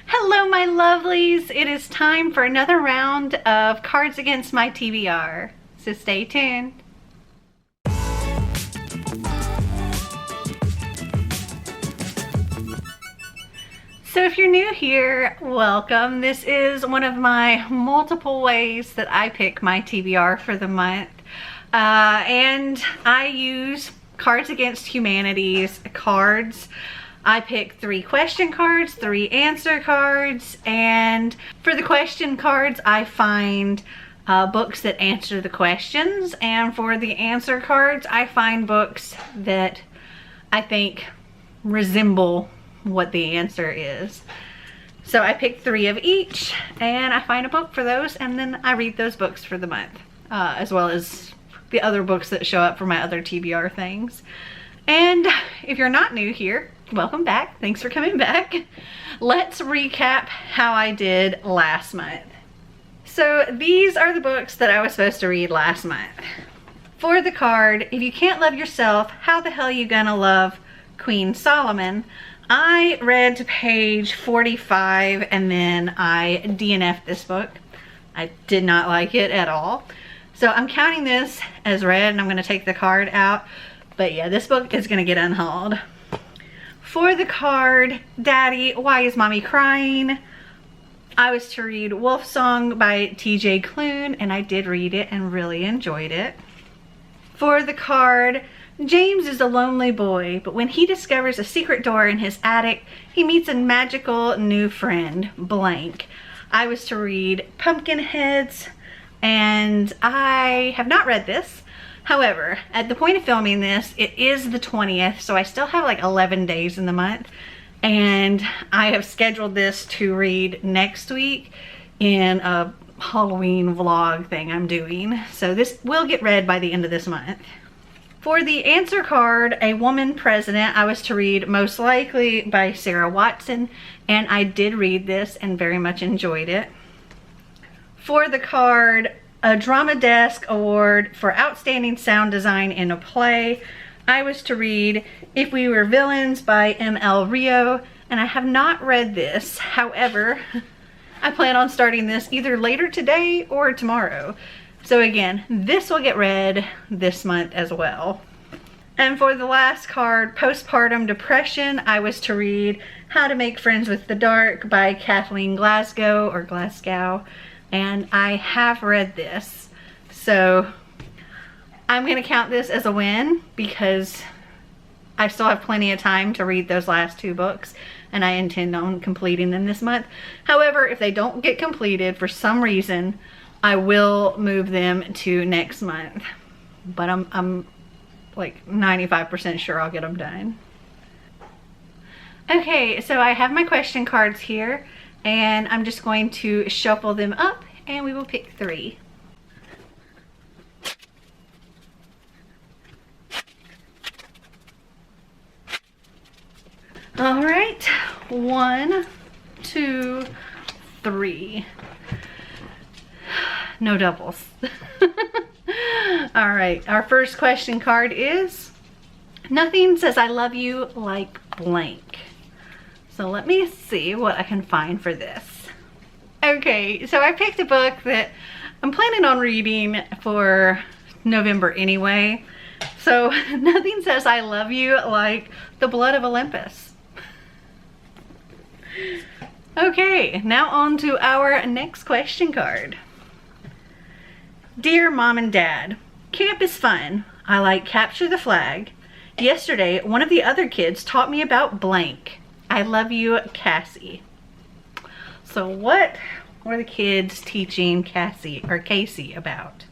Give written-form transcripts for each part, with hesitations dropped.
Hello my lovelies, it is time for another round of Cards Against My TBR, so stay tuned. So if you're new here, welcome. This is one of my multiple ways that I pick my TBR for the month. And I use Cards Against Humanity's cards. I pick 3 question cards, 3 answer cards, and for the question cards I find books that answer the questions, and for the answer cards I find books that I think resemble what the answer is. So I pick 3 of each and I find a book for those, and then I read those books for the month, as well as the other books that show up for my other TBR things. And if you're not new here, welcome back. Thanks for coming back. Let's recap how I did last month. So these are the books that I was supposed to read last month. For the card, If You Can't Love Yourself, How the Hell You Gonna Love Queen Solomon, I read to page 45 and then I DNF'd this book. I did not like it at all. So I'm counting this as read and I'm gonna take the card out. But yeah, this book is gonna get unhauled. For the card, Daddy, Why Is Mommy Crying? I was to read Wolf Song by TJ Klune, and I did read it and really enjoyed it. For the card, James is a lonely boy, but when he discovers a secret door in his attic, he meets a magical new friend, blank. I was to read Pumpkinheads, and I have not read this. However, at the point of filming this, it is the 20th, so I still have like 11 days in the month, and I have scheduled this to read next week in a Halloween vlog thing I'm doing. So this will get read by the end of this month. For the answer card, A Woman President, I was to read Most Likely by Sarah Watson, and I did read this and very much enjoyed it. For the card, a Drama Desk Award for Outstanding Sound Design in a Play, I was to read If We Were Villains by M.L. Rio, and I have not read this. However, I plan on starting this either later today or tomorrow. So again, this will get read this month as well. And for the last card, Postpartum Depression, I was to read How to Make Friends with the Dark by Kathleen Glasgow, or Glasgow. And I have read this, so I'm going to count this as a win because I still have plenty of time to read those last 2 books and I intend on completing them this month. However, if they don't get completed for some reason, I will move them to next month, but I'm like 95% sure I'll get them done. Okay, so I have my question cards here, and I'm just going to shuffle them up and we will pick 3. All right, 1, 2, 3. No doubles. All right, our first question card is Nothing Says I Love You Like Blank. So let me see what I can find for this. Okay, so I picked a book that I'm planning on reading for November anyway. So Nothing Says I Love You Like the Blood of Olympus. Okay, now on to our next question card. Dear Mom and Dad, camp is fun. I like Capture the Flag. Yesterday, one of the other kids taught me about blank. I love you, Cassie. So what were the kids teaching Cassie about?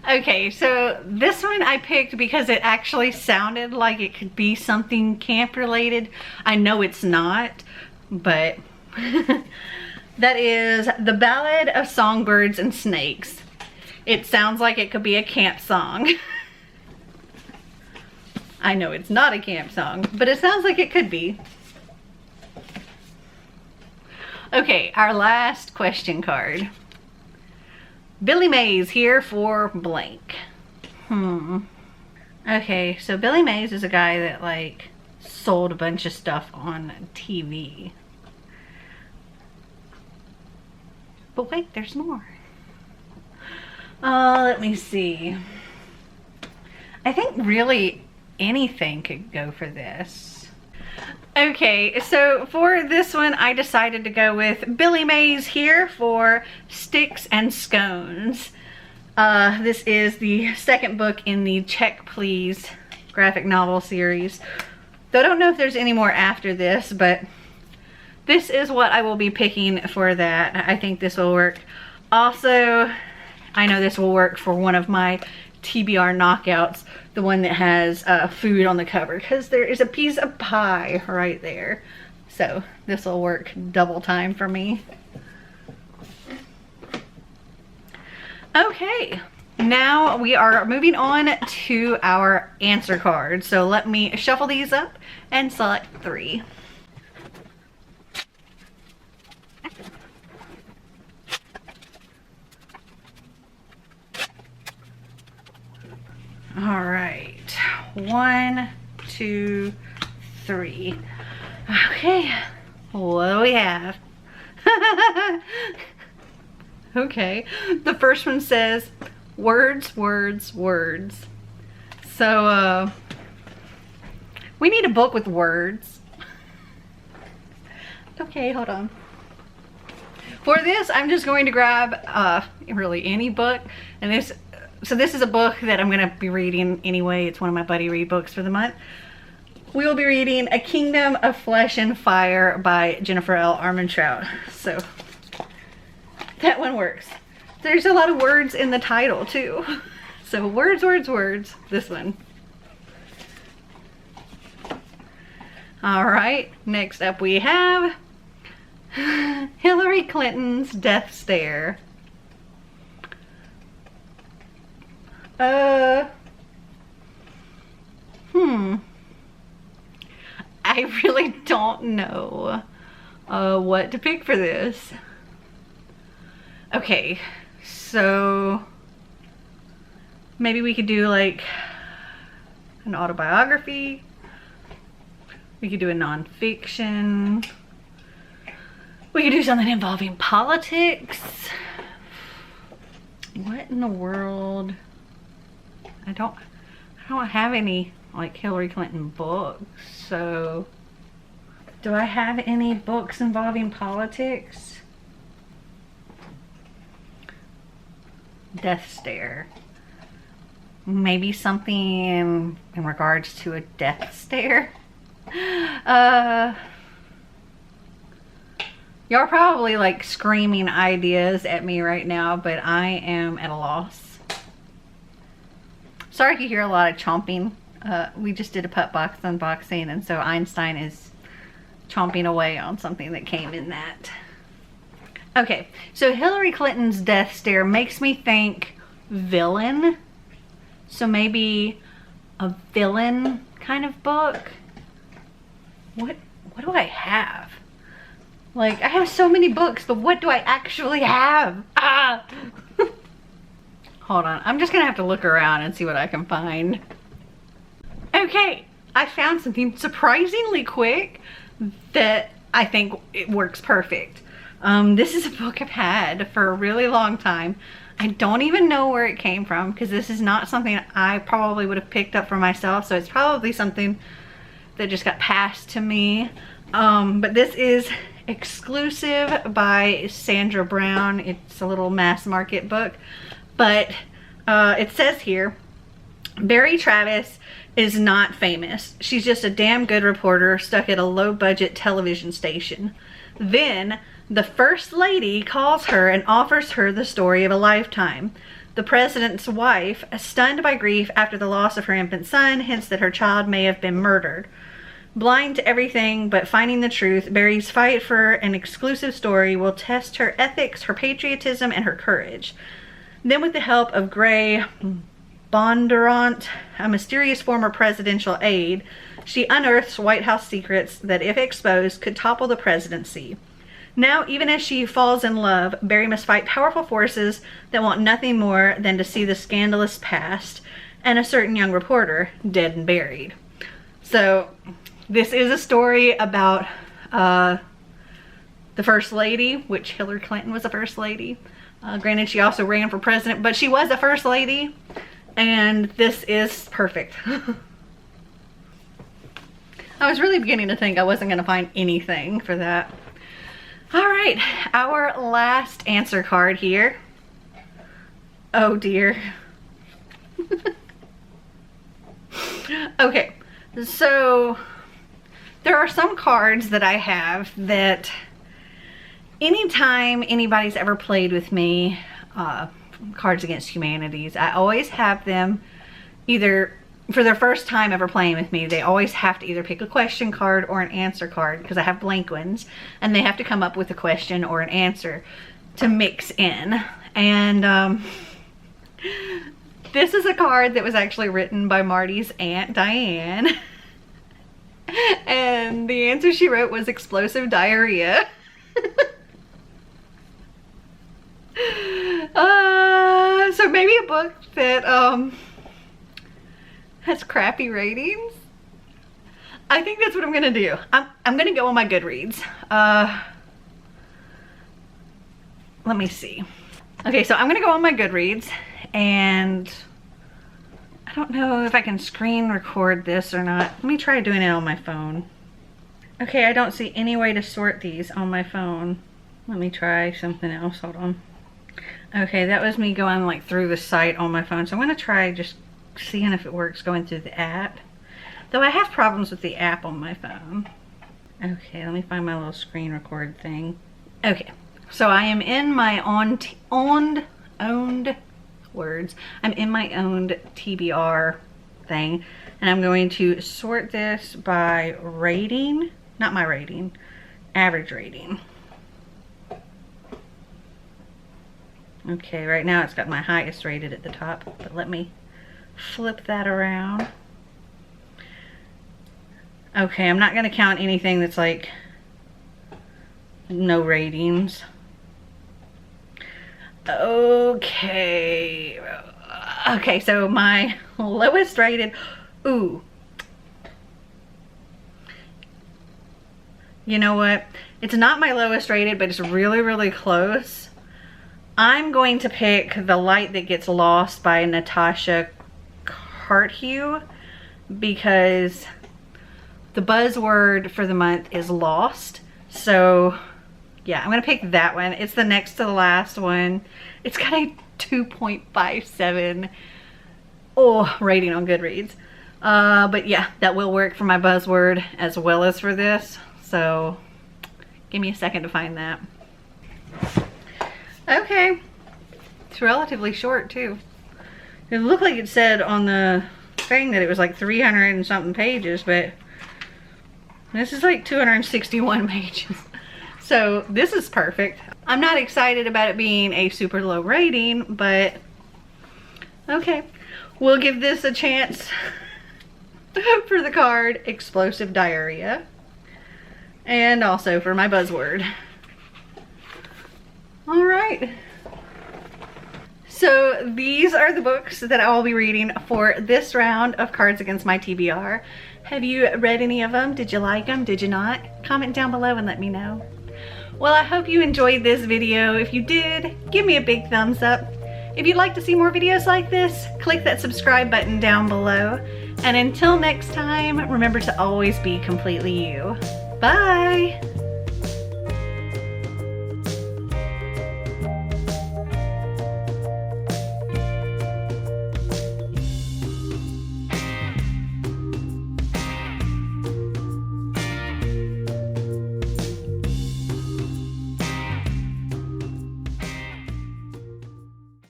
Okay, so this one I picked because it actually sounded like it could be something camp related. I know it's not, but that is The Ballad of Songbirds and Snakes. It sounds like it could be a camp song. I know it's not a camp song, but it sounds like it could be. Okay, our last question card. Billy Mays here for blank. Okay, so Billy Mays is a guy that like sold a bunch of stuff on TV. But wait, there's more. Let me see. I think really anything could go for this. Okay, so for this one, I decided to go with Billy Mays here for Sticks and Scones. This is the second book in the Check Please graphic novel series. Though I don't know if there's any more after this, but this is what I will be picking for that. I think this will work. Also, I know this will work for one of my TBR knockouts, the one that has food on the cover, because there is a piece of pie right there. So this will work double time for me. Okay, now we are moving on to our answer cards. So let me shuffle these up and select 3. All right, 1, 2, 3. Okay, what do we have? Okay, the first one says words, words, words. So we need a book with words. Okay, hold on. For this, I'm just going to grab really any book, and this is a book that I'm going to be reading anyway. It's one of my buddy read books for the month. We will be reading A Kingdom of Flesh and Fire by Jennifer L. Armentrout. So that one works. There's a lot of words in the title too. So words, words, words. This one. All right. Next up we have Hillary Clinton's Death Stare. I really don't know what to pick for this. Okay, so maybe we could do like an autobiography. We could do a nonfiction. We could do something involving politics. What in the world? I don't have any like Hillary Clinton books, so do I have any books involving politics? Death Stare. Maybe something in regards to a death stare. Y'all are probably like screaming ideas at me right now, but I am at a loss. Sorry if you hear a lot of chomping. We just did a putt box unboxing, and so Einstein is chomping away on something that came in that. Okay, so Hillary Clinton's Death Stare makes me think villain. So maybe a villain kind of book. What do I have? Like, I have so many books, but what do I actually have? Ah! Hold on, I'm just gonna have to look around and see what I can find. Okay, I found something surprisingly quick that I think it works perfect. This is a book I've had for a really long time. I don't even know where it came from because this is not something I probably would have picked up for myself, so it's probably something that just got passed to me. But this is Exclusive by Sandra Brown. It's a little mass market book, but it says here, Barry Travis is not famous. She's just a damn good reporter stuck at a low-budget television station. Then the First Lady calls her and offers her the story of a lifetime. The president's wife, stunned by grief after the loss of her infant son, hints that her child may have been murdered. Blind to everything but finding the truth, Barry's fight for an exclusive story will test her ethics, her patriotism, and her courage. Then, with the help of Gray Bondurant, a mysterious former presidential aide, she unearths White House secrets that, if exposed, could topple the presidency. Now, even as she falls in love, Barry must fight powerful forces that want nothing more than to see the scandalous past and a certain young reporter dead and buried. So, this is a story about the first lady, which Hillary Clinton was a first lady. Granted, she also ran for president, but she was a first lady, and this is perfect. I was really beginning to think I wasn't gonna find anything for that. All right, our last answer card here. Oh dear. Okay, so there are some cards that I have that anytime anybody's ever played with me, Cards Against Humanities, I always have them either, for their first time ever playing with me, they always have to either pick a question card or an answer card, because I have blank ones, and they have to come up with a question or an answer to mix in. And this is a card that was actually written by Marty's Aunt Diane. And the answer she wrote was explosive diarrhea. So maybe a book that has crappy ratings. I think that's what I'm gonna do. I'm gonna go on my Goodreads. Let me see. Okay, so I'm gonna go on my Goodreads, and I don't know if I can screen record this or not. Let me try doing it on my phone. Okay, I don't see any way to sort these on my phone. Let me try something else. Hold on. Okay, that was me going like through the site on my phone. So I'm gonna try just seeing if it works going through the app. Though I have problems with the app on my phone. Okay, let me find my little screen record thing. Okay, so I am in my owned words. I'm in my owned TBR thing, and I'm going to sort this by rating, not my rating, average rating. Okay, right now it's got my highest rated at the top, but let me flip that around. Okay, I'm not going to count anything that's like no ratings. Okay. Okay, so my lowest rated, ooh. You know what? It's not my lowest rated, but it's really, really close. I'm going to pick The Light That Gets Lost by Natasha Carthew, because the buzzword for the month is lost. So yeah, I'm gonna pick that one. It's the next to the last one. It's got a 2.57 rating on Goodreads. But yeah, that will work for my buzzword as well as for this. So give me a second to find that. Okay, it's relatively short too. It looked like it said on the thing that it was like 300 and something pages, but this is like 261 pages. So this is perfect. I'm not excited about it being a super low rating, but okay. We'll give this a chance for the card Explosive Diarrhea, and also for my buzzword. All right. So these are the books that I will be reading for this round of Cards Against My TBR. Have you read any of them? Did you like them? Did you not? Comment down below and let me know. Well, I hope you enjoyed this video. If you did, give me a big thumbs up. If you'd like to see more videos like this, click that subscribe button down below. And until next time, remember to always be completely you. Bye!